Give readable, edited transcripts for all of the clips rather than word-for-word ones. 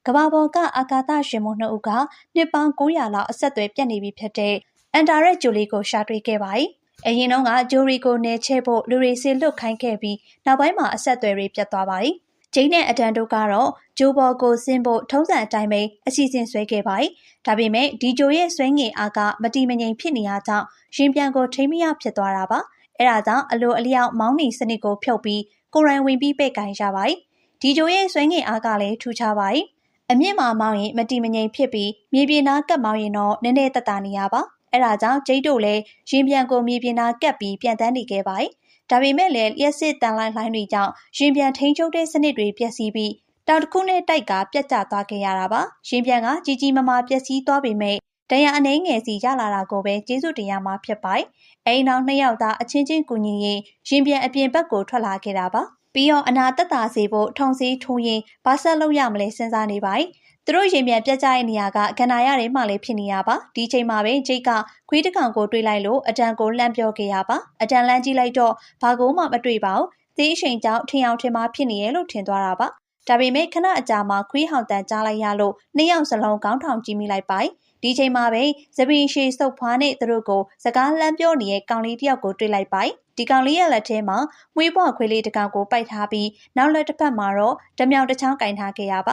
ကမ္ဘာပေါ်ကအာကာသရှင်မှုနှစ်ဦးကနှစ်ပေါင်း900လောက်အဆက်အသွယ်ပြတ်နေပြီဖြစ်တဲ့အန်တာရက်ဂျိုလီကိုရှာတွေ့ခဲ့ပါတယ်။အရင်တုန်းကဂျိုလီကိုနယ်ချဲ့ဖို့လူတွေစေလွတ်ခိုင်းခဲ့ပြီးနောက်ပိုင်းမှာအဆက်အသွယ်တွေပြတ်သွားပါတယ်။ဂျိန်းနဲ့အဒန်တို့ကတော့ဂျိုဘော်ကိုဆင်းဖို့ထုံးစံအတိုင်းပဲအစီအစဉ်ဆွဲခဲ့ပါတယ်။ဒါပေမဲ့ဒီဂျိုရဲ့ဆွဲငင်အားကမတီမငြိမ်ဖြစ်နေရကြောင်းရင်ပြန်ကိုထိမရဖြစ်သွားတာပါ။အဲဒါကြောင့်အလိုအလျောက်မောင်းနှင်စနစ်ကိုဖြုတ်ပြီးကိုရိုင်းဝင်ပြီးပိတ်ကင်ရပါတယ်။ဒီဂျိုရဲ့ဆွဲငင်အားကလည်းထူးခြားပါတယ်။အမြင့်မှာမောင်းရင်မတီမငြိမ်ဖြစ်ပြီးမြေပြင်သားကပ်မောင်းရင်တော့နည်းနည်းသက်သာနေရပါ။အဲဒါကြောင့်ဂျိတ်တို့လည်းရင်ပြန်ကိုမြေပြင်သားကပ်ပြီးပြန်တန်းနေခဲ့ပါတယ်။ဒါပေမဲ့လည်းလျှက်စစ်တန်လိုင်းလိုင်းတွေကြောင့်ရင်ပြန်ထိန်းချုပ်တဲ့စနစ်တွေပျက်စီးပြီးတောင်တစ်ခုနဲ့တိုက်ကပြတ်ကျသွားခဲ့ရတာပါ။ရင်ပြန်ကကြီးကြီးမားမားပျက်စီးသွားပေမဲ့တရားအနှဲငယ်စီရလာတာကိုပဲကျေးဇူးတင်ရမှာဖြစ်ပါတယ်။အဲဒီနောက်2ယောက်သားအချင်းချင်းကူညီရင်ရင်ပြန်အပြင်ဘက်ကိုထွက်လာခဲ့တာပါ။ပြီးတော့အနာသက်သာစေဖို့ထုံစည်းထိုးရင်ဘာဆက်လုပ်ရမလဲစဉ်းစားနေပါတယ်။သူတို့ရင်ပြန်ပြတ်ကျတဲ့နေရာကကဏ္ဍရတွေမှလည်းဖြစ်နေရပါဒီချိန်မှာပဲဂျိတ်ကခွေးတစ်ကောင်ကိုတွေးလိုက်လို့အတန်ကိုလှမ်းပြောခဲ့ရပါအတန်လန်းကြည့်လိုက်တော့ဘာကိုမှမတွေ့ပါဘူးသေအချိန်ကြောင့်ထင်အောင်ထင်မှာဖြစ်နေရဲ့လို့ထင်သွားတာပါဒါပေမဲ့ခဏအကြာမှာခွေးဟောင်တန်ကြားလိုက်ရလို့2ယောက်စလုံးခေါင်းထောင်ကြည့်မိလိုက်ပါဒီချိန်မှာပဲသပင်ရှည်စုပ်ဖွားနဲ့သူတို့ကိုစကားလမ်းပြောနေတဲ့ကောင်လေးတယောက်ကိုတွေ့လိုက်ပါဒီကောင်လေးရဲ့လက်ထဲမှာမွေးပွားခွေးလေးတစ်ကောင်ကိုပိုက်ထားပြီးနောက်လက်တစ်ဖက်မှာတော့ဓမြောင်တစ်ချောင်းကင်ထားခဲ့ရပ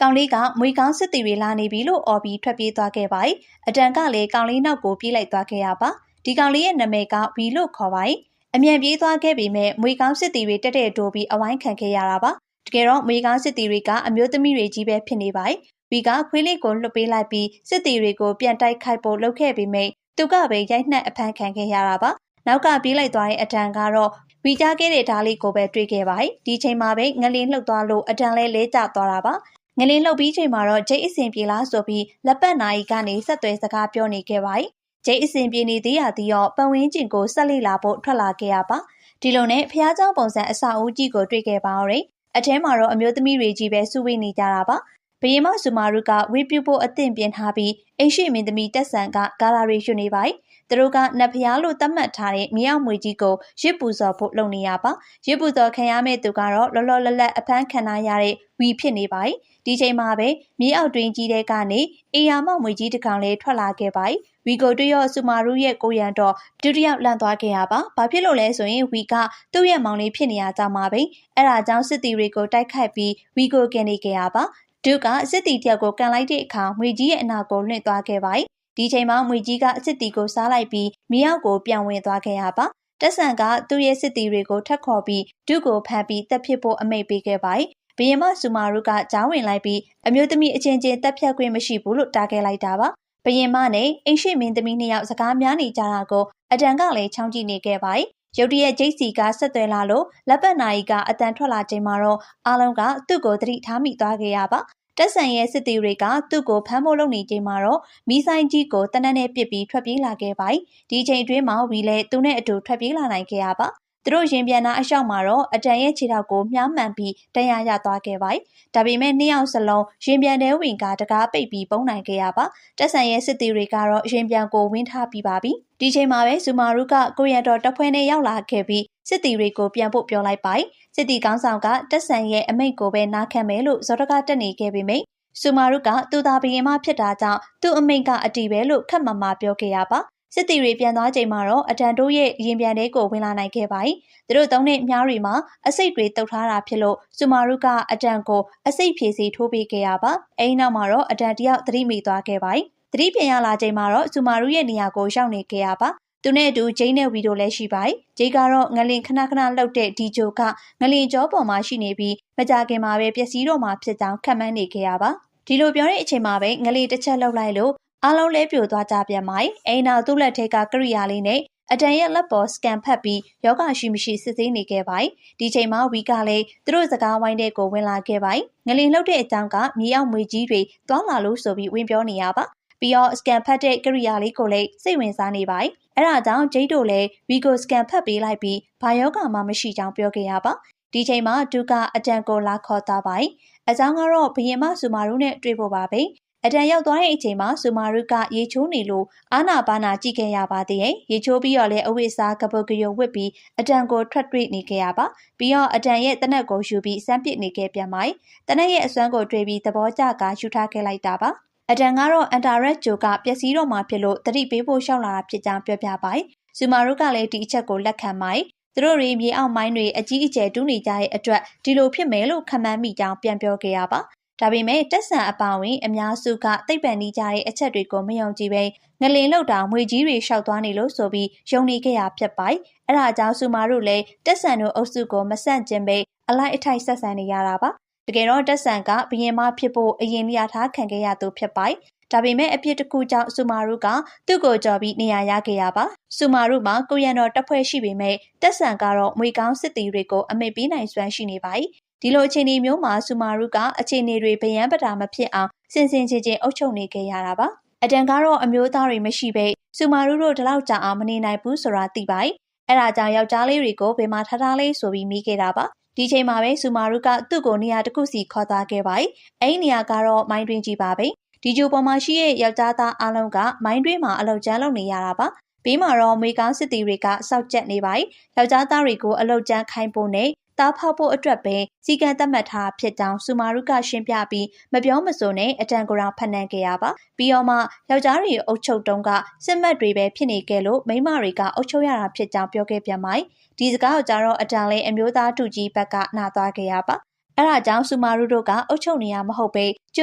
ါကောင်လေးကမွေကောင်းစစ်တီတွေလာနေပြီလို့အော်ပြီးထွက်ပြေးသွားခဲ့ပါတယ်။အတန်ကလည်းကောင်လေးနောက်ကိုပြေးလိုက်သွားခဲ့ရပါ။ဒီကောင်လေးရဲ့နာမည်ကဝီလို့ခေါ်ပါတယ်။အမြန်ပြေးသွားခဲ့ပေမဲ့မွေကောင်းစစ်တီတွေတက်တဲ့တိုးပြီးအဝိုင်းခံခဲ့ရတာပါ။တကယ်တော့မွေကောင်းစစ်တီတွေကအမျိုးသမီးတွေကြီးပဲဖြစ်နေပါတယ်။ဝီကခွေးလေးကိုလွှတ်ပေးလိုက်ပြီးစစ်တီတွေကိုပြန်တိုက်ခိုက်ဖို့လုပ်ခဲ့ပေမဲ့သူကပဲရိုက်နှက်အဖမ်းခံခဲ့ရတာပါ။နောက်ကပြေးလိုက်သွားတဲ့အတန်ကတော့ဝီကြားခဲ့တဲ့ဓာတ်လေးကိုပဲတွေ့ခဲ့ပါတယ်။ဒီချိန်မှာပဲငလင်းလှုပ်သွားလို့အတန်လဲကျသွားတာပါ။ငလင်းလှုပ်ပြီးချိန်မှာတော့ဂျိတ်အစင်ပြေလားဆိုပြီးလက်ပတ်နာရီကနေဆက်သွယ်စကားပြောနေခဲ့ပါတယ်။ဂျိတ်အစင်ပြေနေသေးရသည်ရောပတ်ဝန်းကျင်ကိုဆက်လေ့လာဖို့ထွက်လာခဲ့ရပါ။ဒီလိုနဲ့ဖျားเจ้าပုံစံအစာအုပ်ကြီးကိုတွေ့ခဲ့ပါတော့။အထဲမှာတော့အမျိုးသမီးတွေကြီးပဲစုဝေးနေကြတာပါ။ဘယင်မဆူမာရုကဝေးပြဖို့အသင့်ပြင်ထားပြီးအိမ်ရှိမင်းသမီးတက်ဆန်ကဂါလာရီရွှေနေပါတယ်။သူတို့ကနတ်ဖျားလို့သတ်မှတ်ထားတဲ့မြေအောင်မွေကြီးကိုရစ်ပူဇော်ဖို့လုပ်နေရပါ။ရစ်ပူဇော်ခံရမဲ့သူကတော့လောလောလတ်လတ်အဖမ်းခံရတဲ့ဝီဖြစ်နေပါတယ်။ဒီချိန်မှာပဲမြေအောက်တွင်ကြီးတဲ့ကနေအေယာမောက်မွေကြီးတစ်ကောင်လေးထွက်လာခဲ့ပါတယ်။ဝီကိုတွေ့ရဆူမာရုရဲ့ကိုရံတော့ဒုတိယလန့်သွားခဲ့ရပါ။ဘာဖြစ်လို့လဲဆိုရင်ဝီကသူ့ရဲ့မောင်လေးဖြစ်နေရကြမှာပဲ။အဲ့ဒါကြောင့်စစ်တီတွေကိုတိုက်ခိုက်ပြီးဝီကိုကန်နေခဲ့ရပါ။ဒုကစစ်တီတယောက်ကိုကန်လိုက်တဲ့အခါမွေကြီးရဲ့အနာကိုလွင့်သွားခဲ့ပါတယ်။ဒီချိန်မှာမွေကြီးကစစ်တီကိုစားလိုက်ပြီးမြေအောက်ကိုပြန်ဝင်သွားခဲ့ရပါ။တက်ဆန်ကသူ့ရဲ့စစ်တီတွေကိုထပ်ခေါ်ပြီးဒုကိုဖမ်းပြီးတက်ဖြစ်ဖို့အမိန့်ပေးခဲ့ပါတယ်။ဘယင်မဆူမာရုကကြားဝင်လိုက်ပြီးအမျိုးသမီးအချင်းချင်းတက်ဖြတ်ခွင့်မရှိဘူးလို့တားခဲ့လိုက်တာပါ။ဘယင်မနဲ့အိမ်ရှိမင်းသမီး2ယောက်စကားများနေကြတာကိုအတန်ကလည်းချောင်းကြည့်နေခဲ့ပါတယ်။ရုတ်တရက်ဂျိတ်စီကဆက်သွယ်လာလို့လက်ပတ်နာရီကအတန်ထွက်လာချိန်မှာတော့အားလုံးကသူ့ကိုသတိထားမိသွားခဲ့ရပါ။တက်ဆန်ရဲ့စစ်တီတွေကသူ့ကိုဖမ်းဖို့လုပ်နေချိန်မှာတော့မီးဆိုင်ကြီးကိုတနက်နဲ့ပစ်ပြီးထွက်ပြေးလာခဲ့ပါတယ်။ဒီချိန်တွင်းမှာဝီလည်းသူနဲ့အတူထွက်ပြေးလာနိုင်ခဲ့ရပါ။သူတို့ရင်ပြန်နာအလျှောက်မှာတော့အတန်ရဲ့ခြေထောက်ကိုမြားမှန်ပြီးတရားရသွားခဲ့ပါတယ်။ဒါပေမဲ့2ယောက်စလုံးရင်ပြန်တဲ့ဝင်ကတကားပိတ်ပြီးပုံနိုင်ခဲ့ရပါ။တက်ဆန်ရဲ့စစ်တီတွေကတော့ရင်ပြန်ကိုဝင်းထားပြီးပါပြီ။ဒီချိန်မှာပဲဇူမာရုကကိုရံတော်တပ်ဖွဲ့နဲ့ရောက်လာခဲ့ပြီးစစ်တီတွေကိုပြန်ဖို့ပြောလိုက်ပါတယ်။စစ်တီကောင်းဆောင်ကတက်ဆန်ရဲ့အမိန့်ကိုပဲနားခံမယ်လို့ဇော်တကတက်နေခဲ့ပေမယ့်ဆူမာရုကသူသာဘရင်မဖြစ်တာကြောင့်သူ့အမိန့်ကအတီးပဲလို့ခက်မမာပြောခဲ့ရပါစစ်တီတွေပြန်သွားချိန်မှာတော့အတန်တို့ရဲ့ရင်ပြန်တဲ့ကိုဝင်လာနိုင်ခဲ့ပါတယ်သူတို့သုံးတဲ့မြားတွေမှာအစိတ်တွေတုပ်ထားတာဖြစ်လို့ဆူမာရုကအတန်ကိုအစိတ်ဖြည့်စီထိုးပေးခဲ့ရပါအဲဒီနောက်မှာတော့အတန်တယောက်သတိမိသွားခဲ့ပါတယ်သတိပြန်ရလာချိန်မှာတော့ဆူမာရုရဲ့နေရာကိုရောက်နေခဲ့ရပါသူနဲ့အတူဂျိန်းနဲ့ဝီတို့လည်းရှိပါတယ်။ဂျိန်းကတော့ငလင်ခဏခဏလှုပ်တဲ့ဒီဂျိုကငလင်ကြောပေါ်မှာရှိနေပြီးမကြခင်မှာပဲပျက်စီးတော့မှာဖြစ်ကြောင်းခန့်မှန်းနေခဲ့ရပါဒီလိုပြောတဲ့အချိန်မှာပဲငလင်တစ်ချက်လှုပ်လိုက်လို့အားလုံးလဲပြိုသွားကြပြန်ပါ။အိမ်နောက်သူ့လက်ထဲကကရိယာလေးနဲ့အတန်ရဲ့လက်ပေါ်စကန်ဖတ်ပြီးယောဂရှိမရှိစစ်ဆေးနေခဲ့ပါတယ်။ဒီချိန်မှာဝီကလည်းသူတို့စကားဝိုင်းတဲ့ကိုဝင်လာခဲ့ပါတယ်။ငလင်လှုပ်တဲ့အကြောင်းကမြေအောက်မွေကြီးတွေသွားလာလို့ဆိုပြီးဝင်ပြောနေရပါ။ပြီးတော့စကန်ဖတ်တဲ့ကရိယာလေးကိုလည်းစိတ်ဝင်စားနေပါတယ်။အဲဒါကြောင့်ဂျိတ်တို့လည်းဝီကိုစကန်ဖတ်ပေးလိုက်ပြီးဘာယောဂမှမရှိကြောင်းပြောခဲ့ရပါ။ဒီချိန်မှာဒုကအတန်ကိုလာခေါ်သွားပါတယ်။အကြောင်းကတော့ဘယင်မဆူမာရုနဲ့တွေ့ဖို့ပါပဲ အတန်ရောက်သွားတဲ့အချိန်မှာဆူမာရုကရေချိုးနေလို့အာနာပါနာကြည့်ခဲ့ရပါသေးတယ်။ရေချိုးပြီးတော့လည်းအဝိစားကပုတ်ကရုံဝစ်ပြီးအတန်ကိုထွက်တွေ့နေခဲ့ရပါ။ပြီးတော့အတန်ရဲ့တနက်ကိုယူပြီးစမ်းပစ်နေခဲ့ပြန်ပါ။တနက်ရဲ့အစွမ်းကိုတွေးပြီးသဘောကျကယူထားခဲ့လိုက်တာပါ။အတန်ကတော့အန်တာရက်ဂျိုကပျက်စီးတော့မှဖြစ်လို့တတိပေးဖို့ရှောက်လာတာဖြစ်ကြောင်းပြောပြပါ။ဆူမာရုကလည်းဒီအချက်ကိုလက်ခံပါ။သူတို့တွေမြေအောက်မိုင်းတွေအကြီးအကျယ်တူးနေကြတဲ့အတွက်ဒီလိုဖြစ်မယ်လို့ခန့်မှန်းမိကြောင်းပြန်ပြောခဲ့ရပါ။ဒါပေမဲ့တက်ဆန်အပါဝင်အများစုကသိပ္ပံနေကြတဲ့အချက်တွေကိုမယုံကြည်ပဲငလင်လောက်တာငွေကြီးတွေရှောက်သွားနေလို့ဆိုပြီးယုံနေခဲ့ရဖြစ်ပါတယ်။အဲဒါကြောင့်ဆူမာတို့လည်းတက်ဆန်တို့အုပ်စုကိုမဆန့်ကျင်ပဲအလိုက်အထိုက်ဆက်ဆံနေရတာပါ။တကယ်တော့တက်ဆန်ကဘရင်မဖြစ်ဖို့အရင်လျာထားခံခဲ့ရသူဖြစ်ပါတယ်။ဒါပေမဲ့အပြစ်တစ်ခုကြောင့်ဆူမာရုကသူ့ကိုကြော်ပြီးနေရာရခဲ့ရပါဆူမာရုမှာကိုရန်တော်တပ်ဖွဲ့ရှိပေမဲ့တက်ဆန်ကတော့မွေကောင်းစစ်တီတွေကိုအမိတ်ပေးနိုင်စွမ်းရှိနေပါတယ်ဒီလိုအခြေအနေမျိုးမှာဆူမာရုကအခြေအနေတွေဗယံပတာမဖြစ်အောင်စင်စင်ချင်းချင်းအုပ်ချုပ်နေခဲ့ရတာပါအတန်ကတော့အမျိုးသားတွေမရှိပဲဆူမာရုတို့ဒီလောက်ကြာအောင်မနေနိုင်ဘူးဆိုတာသိပါတယ်အဲဒါကြောင့်ယောက်ျားလေးတွေကိုဘယ်မှာထားလေးဆိုပြီးမိခဲ့တာပါဒီချိန်မှာပဲဆူမာရုကသူ့ကိုနေရာတစ်ခုစီခေါ်သွားခဲ့ပါတယ်အဲ့ဒီနေရာကတော့မိုင်းတွင်းကြီးပါပဲဒီဂျိုပေါ်မှာရှိတဲ့ယောက်ျားသားအလုံးကမိုင်းတွင်းမှာအလုပ်ကျန်းလုပ်နေရတာပါဘေးမှာတော့မွေကောင်းစစ်တီတွေကစောက်ကျက်နေပါတယ်ယောက်ျားသားတွေကိုအလုပ်ကျန်းခိုင်းဖို့နဲ့တားဖောက်ဖို့အတွက်ပဲစီကံသတ်မှတ်ထားဖြစ်ကြောင်းဆူမာရုကရှင်းပြပြီးမပြောမဆိုနဲ့အတန်ကိုယ်တော်ဖန်နှံခဲ့ရပါပြီးတော့မှယောက်ျားတွေအုပ်ချုပ်တုံးကစစ်မှတ်တွေပဲဖြစ်နေခဲ့လို့မိန်းမတွေကအုပ်ချုပ်ရတာဖြစ်ကြောင်းပြောခဲ့ပြန်ပါတယ်ဒီစကားကိုကြတော့အတန်လေးအမျိုးသားထုကြီးဘက်ကနာသွားခဲ့ရပါအဲဒါကြောင့်ဆူမာရုတို့ကအုပ်ချုပ်နေရမဟုတ်ပဲကျွ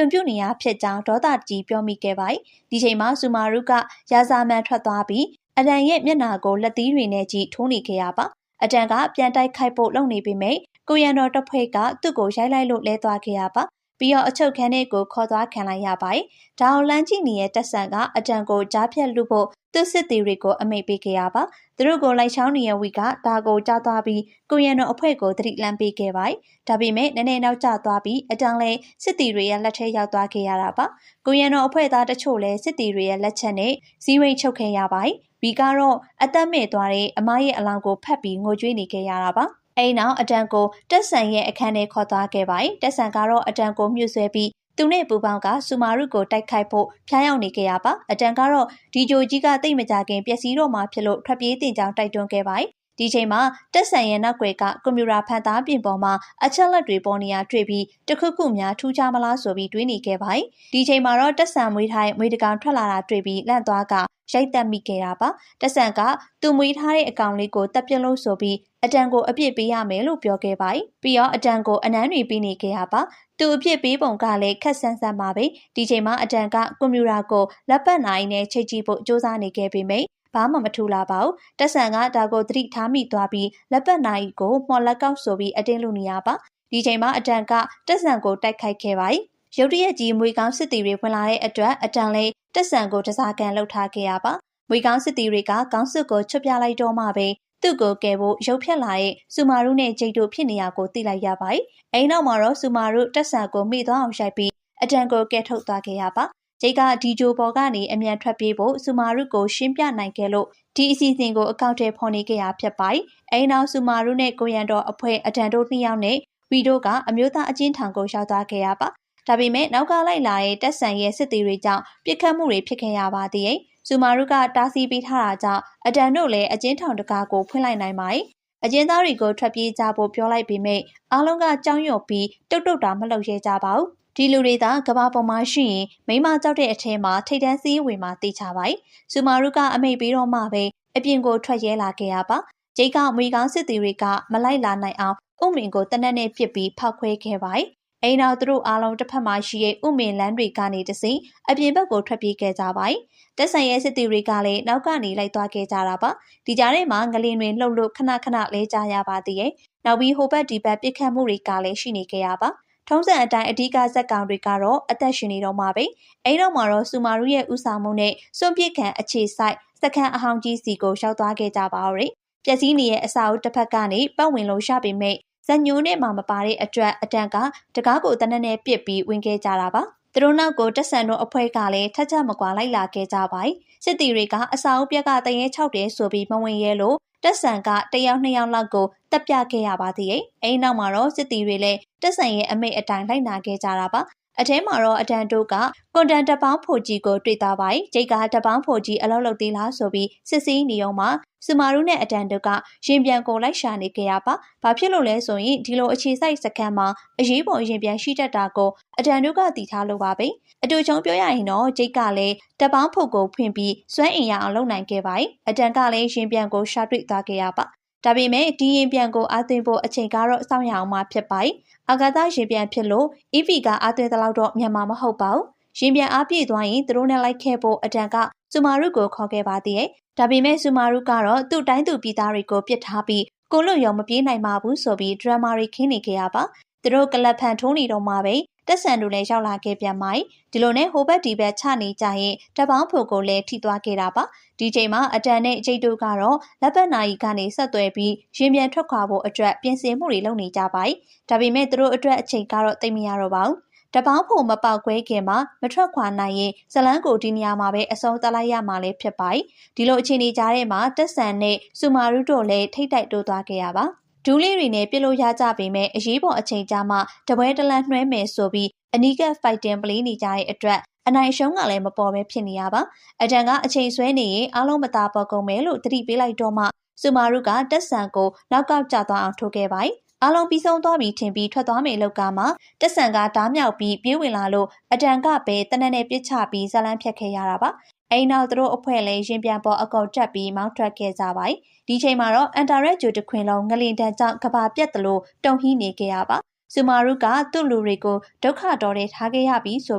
ံပြုတ်နေရဖြစ်ကြောင်းဒေါသကြီးပြောမိခဲ့ပါတယ်ဒီချိန်မှာဆူမာရုကရာဇာမန်ထွက်သွားပြီးအတန်ရဲ့မျက်နှာကိုလက်သီးတွေနဲ့ကြည့်ထိုးနေခဲ့ရပါအတန်ကပြန်တိုက်ခိုက်ဖို့လုပ်နေပေမဲ့ကိုရန်တော်တပ်ဖွဲ့ကသူ့ကိုရိုက်လိုက်လို့လဲသွားခဲ့ရပါပြီးတော့အချုပ်ခန်းထဲကိုခေါ်သွားခံလိုက်ရပါတယ်ဒါအောင်လန်းကြည့်နေတဲ့တက်ဆန်ကအတန်ကိုကြားဖြတ်လူဖို့သူ့စစ်တီတွေကိုအမိတ်ပေးခဲ့ရပါသူတို့ကိုလိုက်ချောင်းနေရဝီကဒါကိုကြားသွားပြီးကိုရန်တော်အဖွဲ့ကိုတတိလန့်ပေးခဲ့ပါတယ်ဒါပေမဲ့နည်းနည်းနောက်ကျသွားပြီးအတန်လဲစစ်တီတွေရဲ့လက်ထဲရောက်သွားခဲ့ရတာပါကိုရန်တော်အဖွဲ့သားတချို့လဲစစ်တီတွေရဲ့လက်ချက်နဲ့ဇီးဝိတ်ချုပ်ခဲ့ရပါတယ်ဘီကတော့အသက်မဲ့သွားတဲ့အမရဲ့အလောင်းကိုဖတ်ပြီးငိုကြွေးနေခဲ့ရတာပါအဲ့နောက်အတန်ကိုတက်ဆန်ရဲ့အခန်းထဲခေါ်သွားခဲ့ပါတယ်တက်ဆန်ကတော့အတန်ကိုမြှုပ်ဆွဲပြီးသူနဲ့ပူပေါင်းကဆူမာရုကိုတိုက်ခိုက်ဖို့ဖျားရောက်နေခဲ့ရပါအတန်ကတော့ဒီဂျိုကြီးကတိတ်မကြခင်ပျက်စီးတော့မှဖြစ်လို့ထွက်ပြေးတင်ကြောင်းတိုက်တွန်းခဲ့ပါတယ်ဒီချိန်မှာတက်ဆန်ရဲ့နောက်ွယ်ကကွန်ပျူတာဖန်သားပြင်ပေါ်မှာအချက်လက်တွေပေါ်နေရတွေ့ပြီးတခုခုများထူးခြားမလားဆိုပြီးတွေးနေခဲ့ပါတယ်ဒီချိန်မှာတော့တက်ဆန်မွေးထားတဲ့မွေးတကောင်ထွက်လာတာတွေ့ပြီးလန့်သွားကရိုက်တက်မိခဲ့တာပါတက်ဆန်ကသူမွေးထားတဲ့အကောင်လေးကိုတပ်ပြလို့ဆိုပြီးအတန်ကိုအပြစ်ပေးရမယ်လို့ပြောခဲ့ပါတယ်ပြီးတော့အတန်ကိုအနမ်းတွေပြီးနေခဲ့ရပါသူအပြစ်ပေးပုံကလည်းခက်ဆန်းဆန်းပါပဲဒီချိန်မှာအတန်ကကွန်ပျူတာကိုလက်ပတ်နိုင်နဲ့ချိတ်ကြည့်ဖို့စူးစမ်းနေခဲ့ပေမယ့်ဘာမှမထူလာပါဘူးတက်ဆန်ကဒါကိုသတိထားမိသွားပြီးလက်ပတ်နိုင်ကိုမော်လက်ကောက်ဆိုပြီးအတင်းလူနေရပါဒီချိန်မှာအတန်ကတက်ဆန်ကိုတိုက်ခိုက်ခဲ့ပါတယ်ရုတ်တရက်ကြီးမွေကောင်းစစ်တီတွေဝင်လာတဲ့အတွက်အတန်လေးတက်ဆန်ကိုတစားကန်လှုပ်ထားခဲ့ရပါမွေကောင်းစစ်တီတွေကကောင်းစစ်ကိုချွတ်ပြလိုက်တော့မှပဲသူ့ကိုကယ်ဖို့ရုပ်ဖြတ်လာတဲ့ဆူမာရုနဲ့ဂျိတ်တို့ဖြစ်နေရကိုသိလိုက်ရပါတယ်အဲ့နောက်မှာတော့ဆူမာရုတက်ဆန်ကိုမိသွားအောင်ရိုက်ပြီးအတန်ကိုကယ်ထုတ်သွားခဲ့ရပါဂျိတ်ကဒီဂျိုပေါ်ကနေအမြန်ထွက်ပြေးဖို့ဆူမာရုကိုရှင်းပြနိုင်ခဲ့လို့ဒီအစီအစဉ်ကိုအကောင့်ထဲဖော်နေခဲ့ရဖြစ်ပါတယ်အဲ့နောက်ဆူမာရုနဲ့ကိုရန်တော်အဖွဲ့အတန်တို့2ယောက်နဲ့ဝီတို့ကအမျိုးသားအကျဉ်းထောင်ကိုရောက်သွားခဲ့ရပါဒါပေမဲ့နောက်ကလိုက်လာတဲ့တက်ဆန်ရဲ့စစ်သည်တွေကြောင့်ပြစ်ခတ်မှုတွေဖြစ်ခဲ့ရပါသေးတယ်။ဆူမာရုကတားဆီးပေးထားတာကြောင့်အတန်တို့လည်းအကျဉ်းထောင်တကားကိုဖွင့်လိုက်နိုင်ပါတယ်။အကျဉ်းသားတွေကိုထွက်ပြေးကြဖို့ပြောလိုက်ပေမဲ့အားလုံးကကြောက်ရွံ့ပြီးတုတ်တာမလုပ်ရဲကြပါဘူး။ဒီလူတွေသာကဘာပေါ်မှာရှိရင်မိမကြောက်တဲ့အထဲမှာထိတ်တန်းစည်းဝေမှာတေချပါတယ်။ဆူမာရုကအမိတ်ပေးတော့မှပဲအပြင်ကိုထွက်ရဲလာခဲ့ရပါ။ဂျိတ်ကမွေကောင်းစစ်သည်တွေကမလိုက်လာနိုင်အောင်ဥမင်ကိုတနက်နဲ့ပစ်ပြီးဖောက်ခွဲခဲ့ပါတယ်။အိမ်နောက်သူတို့အားလုံးတစ်ဖက်မှာရှိတဲ့ဥမင်လန်းတွေကနေတစိအပြင်ဘက်ကိုထွက်ပြေးခဲ့ကြပါတယ်။တက်ဆန်ရဲ့စစ်သည်တွေကလည်းနောက်ကနေလိုက်သွားခဲ့ကြတာပါ။ဒီကြားထဲမှာငလင်တွေလှုပ်လို့ခဏခဏလဲကြရပါသေးရဲ့။နောက်ပြီးဟိုဘက်ဒီဘက်ပြစ်ခတ်မှုတွေကလည်းရှိနေခဲ့ရပါ။ထုံးစံအတိုင်းအဓိကဇက်ကောင်တွေကတော့အသက်ရှင်နေတော့မှာပဲ။အဲ့တော့မှတော့ဆူမာရုရဲ့ဥဆောင်မှုနဲ့စွန့်ပစ်ခံအခြေဆိုင်စခန်းအဟောင်းကြီးစီကိုရောက်သွားခဲ့ကြပါဦး။ပျက်စီးနေတဲ့အစာအုပ်တစ်ဖက်ကနေပတ်ဝင်လို့ရပေမဲ့ဇက်ညိုးနဲ့မှမပါတဲ့အတွက်အတန်ကတကားကိုတနက်နဲ့ပစ်ပြီးဝင်ခဲ့ကြတာပါသူတို့နောက်ကိုတက်ဆန်တို့အဖွဲ့ကလည်းထက်ချက်မကွာလိုက်လာခဲ့ကြပါတယ်စစ်တီတွေကအစာအုပ်ပြက်ကတရေ6တဲဆိုပြီးမဝင်ရဲလို့တက်ဆန်က1ယောက်2ယောက်လောက်ကိုတပ်ပြခဲ့ရပါသေးတယ်အဲ့နောက်မှာတော့စစ်တီတွေလည်းတက်ဆန်ရဲ့အမိတ်အတိုင်းလိုက်နာခဲ့ကြတာပါ အထဲမှာတော့အတန်တို့ကကွန်တန်တပေါင်းဖို့ကြီးကိုတွေ့တာပါ။ဂျိတ်ကတပေါင်းဖို့ကြီးအလောက်လောက်သေးလားဆိုပြီးစစ်စီးနေအောင်မှာစူမာရုနဲ့အတန်တို့ကရင်ပြန်ကိုလိုက်ရှာနေကြရပါ။ဘာဖြစ်လို့လဲဆိုရင်ဒီလိုအခြေစိုက်စခန်းမှာအရေးပေါ်ရင်ပြန်ရှိတတ်တာကိုအတန်တို့ကတည်ထားလို့ပါပဲ။အတူချုံပြောရရင်တော့ဂျိတ်ကလည်းတပေါင်းဖို့ကိုဖွင့်ပြီးစွမ်းအင်ရအောင်လုပ်နိုင်ခဲ့ပါ။အတန်ကလည်းရင်ပြန်ကိုရှာတွေ့သွားခဲ့ရပါ။ဒါပေမဲ့ဒီရင်ပြန်ကိုအားသွင်းဖို့အချိန်ကတော့စောင့်ရအောင်မှဖြစ်ပါ။အာဂါသရင်ပြန်ဖြစ်လို့ EV ကအားသွင်းတဲ့လောက်တော့မြန်မာမဟုတ်ပါဘူး။ရင်ပြန်အားပြည့်သွားရင်သူတို့နဲ့လိုက်ခဲ့ဖို့အတန်ကစူမာရုကိုခေါ်ခဲ့ပါသေးတယ်။ဒါပေမဲ့စူမာရုကတော့သူ့တိုင်းသူပြည်သားတွေကိုပြစ်ထားပြီးကိုလွတ်ရောမပြေးနိုင်ပါဘူးဆိုပြီးဒရမာတွေခင်းနေခဲ့ရပါ။သူတို့ကလပ်ဖန်ထိုးနေတော့မှပဲတက်ဆန်တို့လည်းရောက်လာခဲ့ပြန်ပါ။ဒီလိုနဲ့ဟိုဘက်ဒီဘက်ချနေကြရင်တပေါင်းဖို့ကိုလည်းထိသွားခဲ့တာပါ။ဒီချိန်မှာအတန်နဲ့အကျိတ်တို့ကတော့လက်ပတ်နာရီကနေဆက်သွယ်ပြီးရင်ပြန်ထွက်ခွာဖို့အတွက်ပြင်ဆင်မှုတွေလုပ်နေကြပါ။ဒါပေမဲ့သူတို့အတွက်အချိန်ကတော့တိတ်မရတော့ပါဘူး။တပေါင်းဖို့မပေါက်ခွဲခင်မှာမထွက်ခွာနိုင်ရင်ဇလန်းကိုဒီနေရာမှာပဲအဆုံးသတ်လိုက်ရမှာလည်းဖြစ်ပါ။ဒီလိုအခြေအနေကြားထဲမှာတက်ဆန်နဲ့စူမာရုတို့လည်းထိတ်တိုက်တိုးသွားခဲ့ရပါ။ဒူးလေးတွေနဲ့ပြစ်လို့ရကြပေမဲ့အရေးပေါ်အချိန်ကြာမှတပွဲတလန့်နှွဲမယ်ဆိုပြီးအနီးကပ်ဖိုက်တင်ပလေးနေကြတဲ့အတွက်အနိုင်ရှုံးကလည်းမပေါ်ပဲဖြစ်နေရပါအတန်ကအချိန်ဆွဲနေရင်အားလုံးမသာပေါ်ကုန်မယ်လို့သတိပေးလိုက်တော့မှစူမာရုကတက်ဆန်ကိုနောက်ကောက်ကျသွားအောင်ထိုးခဲ့ပါအားလုံးပြီးဆုံးသွားပြီထင်ပြီးထွက်သွားမယ်လောက်ကမှတက်ဆန်ကဓားမြောက်ပြီးပြေးဝင်လာလို့အတန်ကပဲတနက်နဲ့ပြစ်ချပြီးဇလန်းဖြတ်ခဲ့ရတာပါအိမ်နောက်သူတို့အဖွဲ့လည်းရင်ပြန်ပေါ်အကောက်တက်ပြီးမောင်းထွက်ခဲ့ကြပါဒီချိန်မှာတော့အန်တာရက်ဂျူတခွင်လုံးငလင်တန်းကြောင့်ကဘာပြတ်သလိုတုံဟီးနေခဲ့ရပါစူမာရုကသူ့လူတွေကိုဒုက္ခတော်တဲ့ထားခဲ့ရပြီဆို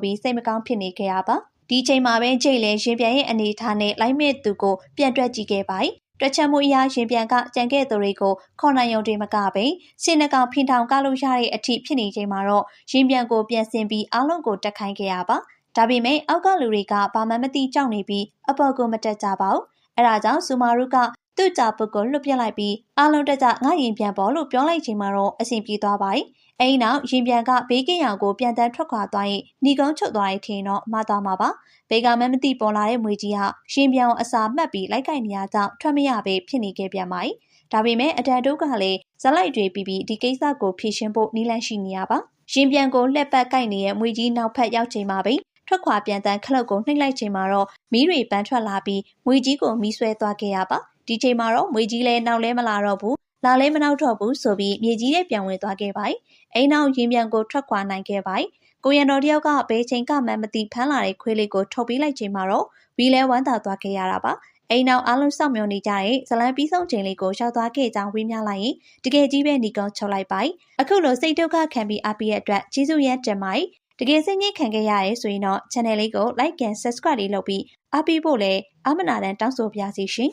ပြီးစိတ်မကောင်းဖြစ်နေခဲ့ရပါဒီချိန်မှာပဲဂျိတ်လည်းရင်ပြန်ရဲ့အနေထားနဲ့လိုက်မဲ့သူကိုပြန်တွက်ကြည့်ခဲ့ပါတွက်ချက်မှုအရာရင်ပြန်ကကြံခဲ့သူတွေကိုခေါ်နိုင်ရုံတွေမကပဲစင်နှကောင်ဖင်ထောင်ကလို့ရတဲ့အထိဖြစ်နေချိန်မှာတော့ရင်ပြန်ကိုပြန်ဆင်ပြီးအားလုံးကိုတက်ခိုင်းခဲ့ရပါဒါပေမဲ့အောက်ကလူတွေကဘာမှမသိကြောက်နေပြီးအပေါ်ကိုမတက်ကြပါဘူးအဲဒါကြောင့်စူမာရုကသူ့ကြာပုတ်ကိုလွတ်ပြလိုက်ပြီးအားလုံးတက်ကြငါရင်ပြန်ပေါ်လို့ပြောလိုက်ချိန်မှာတော့အဆင်ပြေသွားပါအဲဒီနောက်ရင်ပြန်ကဘေးကင်းရောင်ကိုပြန်တန်းထွက်ခွာသွားရင်ညီကုန်းချုပ်သွားရင်ထင်တော့မှားသွားမှာပါဘေးကမသိပေါ်လာတဲ့မွေကြီးဟာရင်ပြန်ကိုအစာမှတ်ပြီးလိုက်ကိုက်နေရကြောင်းထွက်မရပဲဖြစ်နေခဲ့ပြန်ပါဒါပေမဲ့အတန်တို့ကလည်းဇလိုက်တွေပြီးဒီကိစ္စကိုဖြေရှင်းဖို့နီးလန့်ရှိနေရပါရင်ပြန်ကိုလှက်ပတ်ကိုက်နေတဲ့မွေကြီးနောက်ဖက်ရောက်ချိန်မှာပဲထွက်ခွာပြန်တန်းခလုတ်ကိုနှိပ်လိုက်ချိန်မှာတော့မီးတွေပန်းထွက်လာပြီးမွေကြီးကိုမီးဆွဲသွားခဲ့ရပါဒီချိန်မှာတော့မွေကြီးလည်းနောက်လဲမလာတော့ဘူးလာလဲမနောက်တော့ဘူးဆိုပြီးမြေကြီးရဲ့ပြန်ဝင်သွားခဲ့ပါအိမ်နောက်ရင်ပြန်ကိုထွက်ခွာနိုင်ခဲ့ပါကိုရန်တော်တယောက်ကဘယ်ချိန်ကမှမသိဖမ်းလာတဲ့ခွေးလေးကိုထုတ်ပေးလိုက်ချိန်မှာတော့ဝီလဲဝမ်းသာသွားခဲ့ရတာပါအိမ်နောက်အားလုံးစောင့်မျှော်နေကြတဲ့ဇလန်ပြီးဆုံးချိန်လေးကိုရောက်သွားခဲ့ကြောင်းဝေးများလိုက်ရင်တကယ်ကြီးပဲညီကုန်းချုပ်လိုက်ပါအခုလိုစိတ်ဒုက္ခခံပြီးအားပေးရတဲ့အတွက်ကျေးဇူးရမ်းတင်ပါတယ်တကယ်စိတ်ငြိမ်ခံခဲ့ရရဲဆိုရင်တော့ channel လေးကို like and subscribe လေးလုပ်ပြီးအားပေးဖို့လည်းအားမနာတမ်းတောင်းဆိုပါရစေရှင်